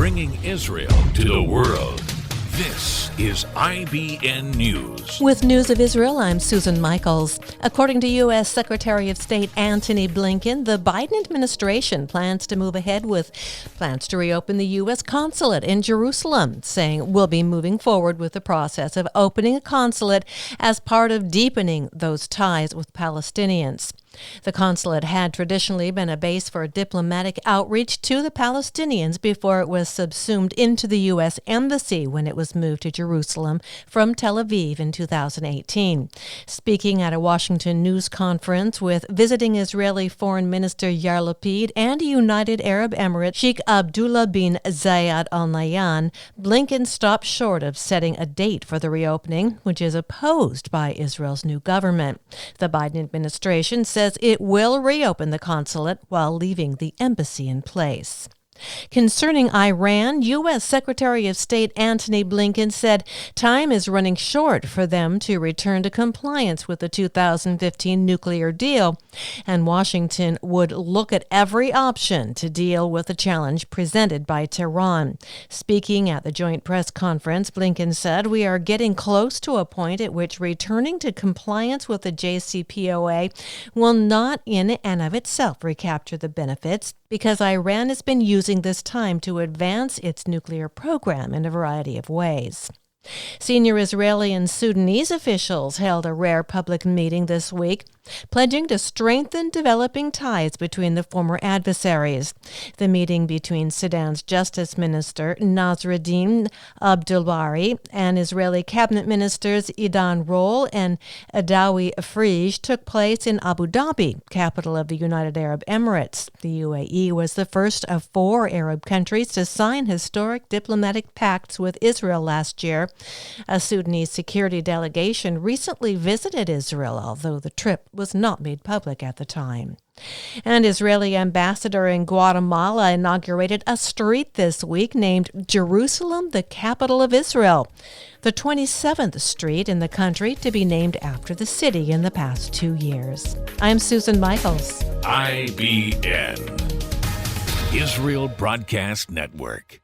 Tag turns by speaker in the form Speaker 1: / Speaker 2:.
Speaker 1: bringing Israel to the world. This is IBN News.
Speaker 2: With news of Israel, I'm Susan Michaels. According to U.S. Secretary of State Antony Blinken, the Biden administration plans to move ahead with plans to reopen the U.S. consulate in Jerusalem, saying we'll be moving forward with the process of opening a consulate as part of deepening those ties with Palestinians. The consulate had traditionally been a base for diplomatic outreach to the Palestinians before it was subsumed into the U.S. Embassy when it was moved to Jerusalem from Tel Aviv in 2018. Speaking at a Washington news conference with visiting Israeli Foreign Minister Yair Lapid and United Arab Emirates Sheikh Abdullah bin Zayed Al Nahyan, Blinken stopped short of setting a date for the reopening, which is opposed by Israel's new government. The Biden administration says it will reopen the consulate while leaving the embassy in place. Concerning Iran, U.S. Secretary of State Antony Blinken said time is running short for them to return to compliance with the 2015 nuclear deal, and Washington would look at every option to deal with the challenge presented by Tehran. Speaking at the joint press conference, Blinken said, "We are getting close to a point at which returning to compliance with the JCPOA will not in and of itself recapture the benefits, because Iran has been using this time to advance its nuclear program in a variety of ways." Senior Israeli and Sudanese officials held a rare public meeting this week, pledging to strengthen developing ties between the former adversaries. The meeting between Sudan's Justice Minister Nasreddin Abdulbari and Israeli cabinet ministers Idan Roll and Adawi Afrij took place in Abu Dhabi, capital of the United Arab Emirates. The UAE was the first of 4 Arab countries to sign historic diplomatic pacts with Israel last year. A Sudanese security delegation recently visited Israel, although the trip was not made public at the time. And Israeli ambassador in Guatemala inaugurated a street this week named Jerusalem, the capital of Israel, the 27th street in the country to be named after the city in the past 2 years. I'm Susan Michaels.
Speaker 1: IBN, Israel Broadcast Network.